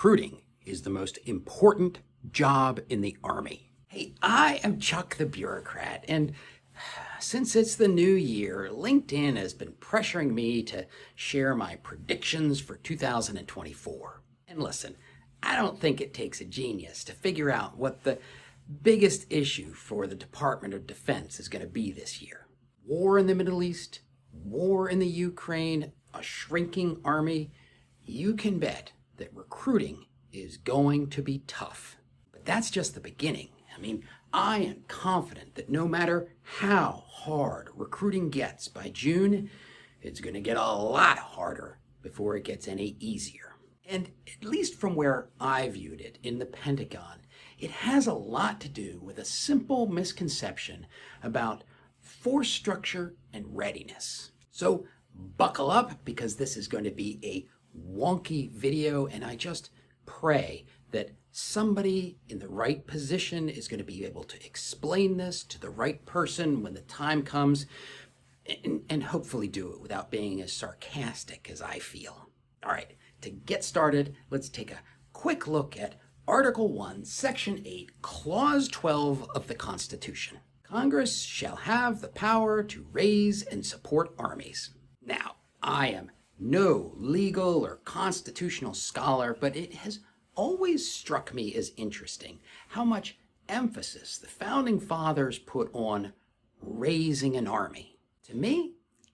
Recruiting is the most important job in the Army. Hey, I am Chuck the bureaucrat, and since it's the new year, LinkedIn has been pressuring me to share my predictions for 2024. And listen, I don't think it takes a genius to figure out what the biggest issue for the Department of Defense is going to be this year. War in the Middle East, war in the Ukraine, a shrinking army. You can bet that recruiting is going to be tough. But that's just the beginning. I mean, I am confident that no matter how hard recruiting gets by June, it's going to get a lot harder before it gets any easier. And at least from where I viewed it in the Pentagon, it has a lot to do with a simple misconception about force structure and readiness. So buckle up, because this is going to be a wonky video, and I just pray that somebody in the right position is going to be able to explain this to the right person when the time comes, and hopefully do it without being as sarcastic as I feel. All right, to get started, let's take a quick look at Article 1, Section 8, Clause 12 of the Constitution. Congress shall have the power to raise and support armies. Now, I am no legal or constitutional scholar, but it has always struck me as interesting how much emphasis the Founding Fathers put on raising an army. To me,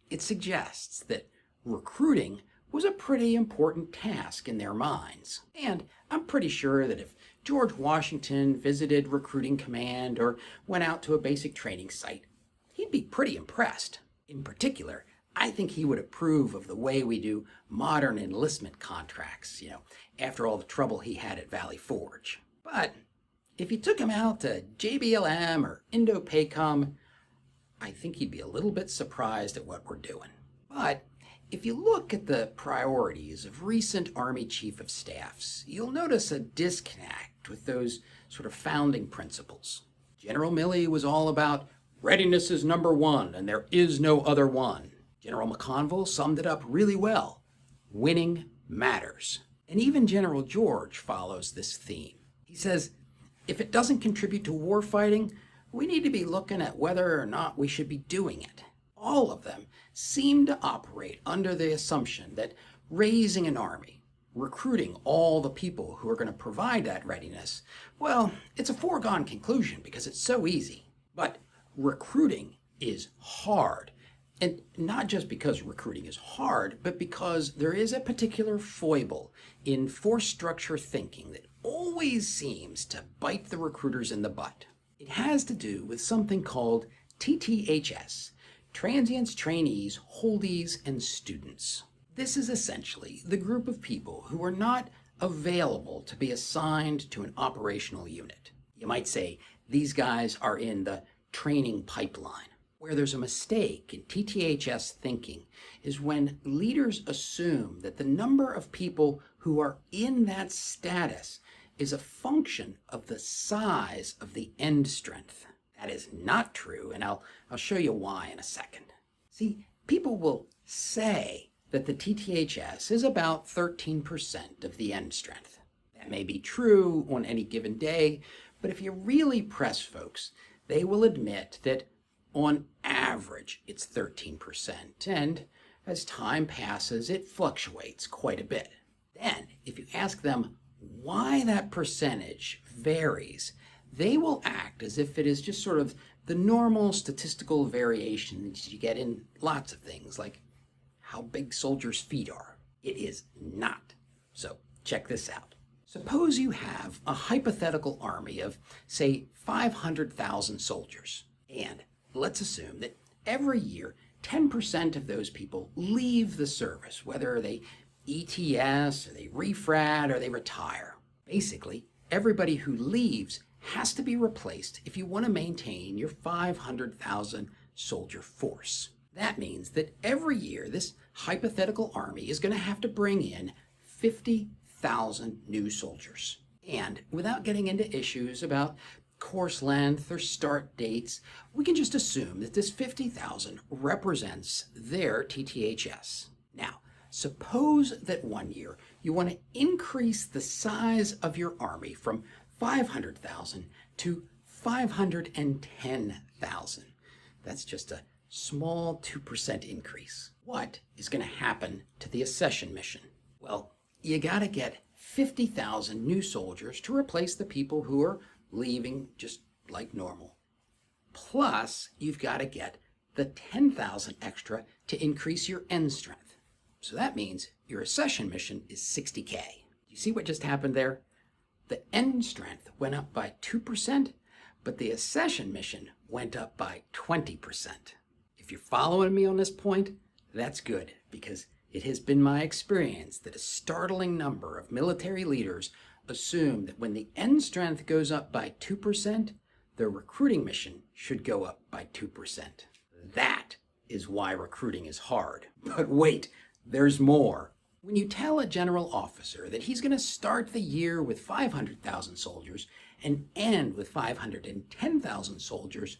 it suggests that recruiting was a pretty important task in their minds. And I'm pretty sure that if George Washington visited Recruiting Command or went out to a basic training site, he'd be pretty impressed. In particular, I think he would approve of the way we do modern enlistment contracts, after all the trouble he had at Valley Forge. But if you took him out to JBLM or Indo-PACOM, I think he'd be a little bit surprised at what we're doing. But if you look at the priorities of recent Army Chief of Staffs, you'll notice a disconnect with those sort of founding principles. General Milley was all about readiness is number one and there is no other one. General McConville summed it up really well. Winning matters. And even General George follows this theme. He says, if it doesn't contribute to war fighting, we need to be looking at whether or not we should be doing it. All of them seem to operate under the assumption that raising an army, recruiting all the people who are going to provide that readiness, well, it's a foregone conclusion because it's so easy. But recruiting is hard. And not just because recruiting is hard, but because there is a particular foible in force structure thinking that always seems to bite the recruiters in the butt. It has to do with something called TTHS, Transients, Trainees, Holdies, and Students. This is essentially the group of people who are not available to be assigned to an operational unit. You might say these guys are in the training pipeline. Where there's a mistake in TTHS thinking is when leaders assume that the number of people who are in that status is a function of the size of the end strength. That is not true, and I'll show you why in a second. See, people will say that the TTHS is about 13% of the end strength. That may be true on any given day, but if you really press folks, they will admit that on average, it's 13%, and as time passes, it fluctuates quite a bit. Then, if you ask them why that percentage varies, they will act as if it is just sort of the normal statistical variation that you get in lots of things, like how big soldiers' feet are. It is not. So, check this out. Suppose you have a hypothetical army of, say, 500,000 soldiers, and let's assume that every year 10% of those people leave the service, whether they ETS or they refrat or they retire. Basically, everybody who leaves has to be replaced if you want to maintain your 500,000 soldier force. That means that every year this hypothetical army is going to have to bring in 50,000 new soldiers. And without getting into issues about course length or start dates, we can just assume that this 50,000 represents their TTHS. Now, suppose that one year you want to increase the size of your army from 500,000 to 510,000. That's just a small 2% increase. What is going to happen to the accession mission? Well, you got to get 50,000 new soldiers to replace the people who are leaving just like normal. Plus, you've got to get the 10,000 extra to increase your end strength. So that means your accession mission is 60K. You see what just happened there? The end strength went up by 2%, but the accession mission went up by 20%. If you're following me on this point, that's good, because it has been my experience that a startling number of military leaders assume that when the end strength goes up by 2%, their recruiting mission should go up by 2%. That is why recruiting is hard. But wait, there's more. When you tell a general officer that he's going to start the year with 500,000 soldiers and end with 510,000 soldiers,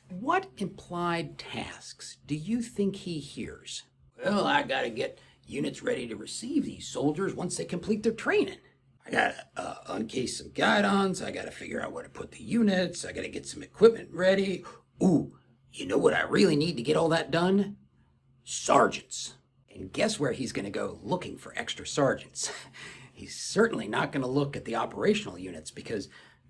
what implied tasks do you think he hears? Well, I got to get units ready to receive these soldiers once they complete their training. I got to uncase some guidons. I got to figure out where to put the units. I got to get some equipment ready. Ooh, you know what I really need to get all that done? Sergeants. And guess where he's going to go looking for extra sergeants? He's certainly not going to look at the operational units, because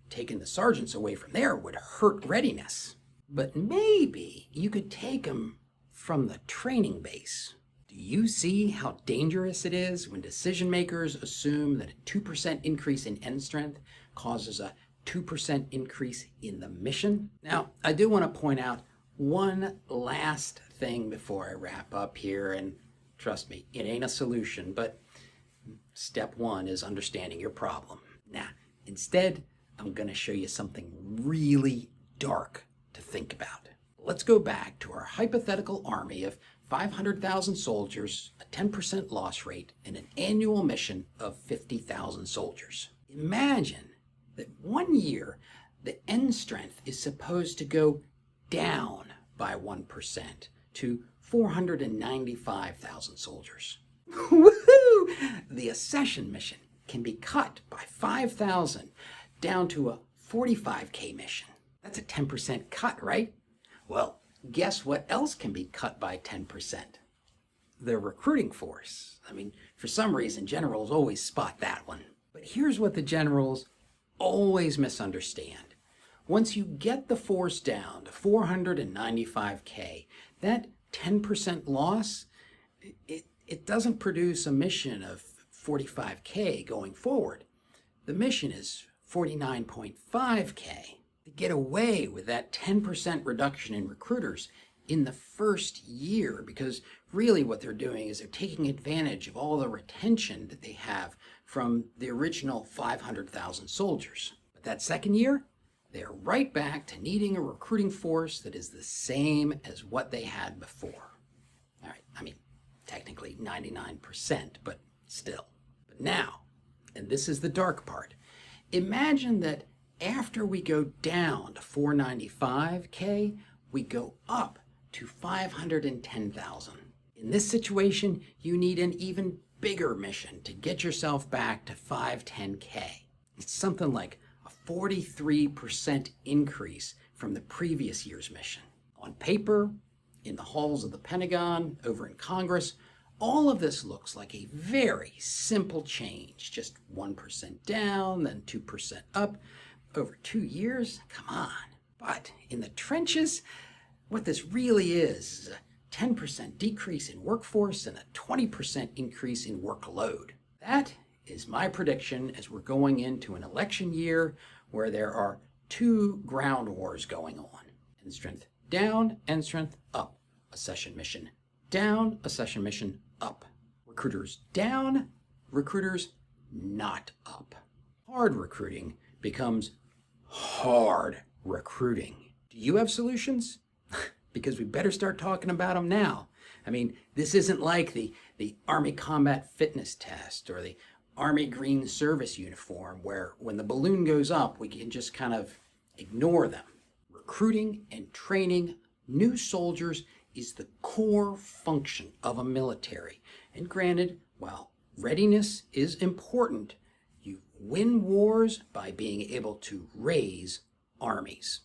taking the sergeants away from there would hurt readiness. But maybe you could take them from the training base. Do you see how dangerous it is when decision makers assume that a 2% increase in end strength causes a 2% increase in the mission? Now, I do want to point out one last thing before I wrap up here, and trust me, it ain't a solution, but step one is understanding your problem. Now, instead, I'm going to show you something really dark to think about. Let's go back to our hypothetical army of 500,000 soldiers, a 10% loss rate, and an annual mission of 50,000 soldiers. Imagine that one year the end strength is supposed to go down by 1% to 495,000 soldiers. Woohoo! The accession mission can be cut by 5,000 down to a 45K mission. That's a 10% cut, right? Well, guess what else can be cut by 10%? The recruiting force. I mean, for some reason, generals always spot that one. But here's what the generals always misunderstand. Once you get the force down to 495K, that 10% loss, it doesn't produce a mission of 45K going forward. The mission is 49.5K. To get away with that 10% reduction in recruiters in the first year, because really what they're doing is they're taking advantage of all the retention that they have from the original 500,000 soldiers. But that second year, they're right back to needing a recruiting force that is the same as what they had before. All right, I mean, technically 99%, but still. But now, and this is the dark part, imagine that after we go down to 495K, we go up to 510,000. In this situation, you need an even bigger mission to get yourself back to 510K. It's something like a 43% increase from the previous year's mission. On paper, in the halls of the Pentagon, over in Congress, all of this looks like a very simple change. Just 1% down, then 2% up. Over 2 years? Come on. But in the trenches, what this really is a 10% decrease in workforce and a 20% increase in workload. That is my prediction as we're going into an election year where there are 2 ground wars going on. End strength down, end strength up. Accession mission down, accession mission up. Recruiters down, recruiters not up. Hard recruiting becomes hard recruiting. Do you have solutions? Because we better start talking about them now. I mean, this isn't like the Army Combat Fitness Test or the Army Green Service uniform where when the balloon goes up, we can just kind of ignore them. Recruiting and training new soldiers is the core function of a military. And granted, while readiness is important, you win wars by being able to raise armies.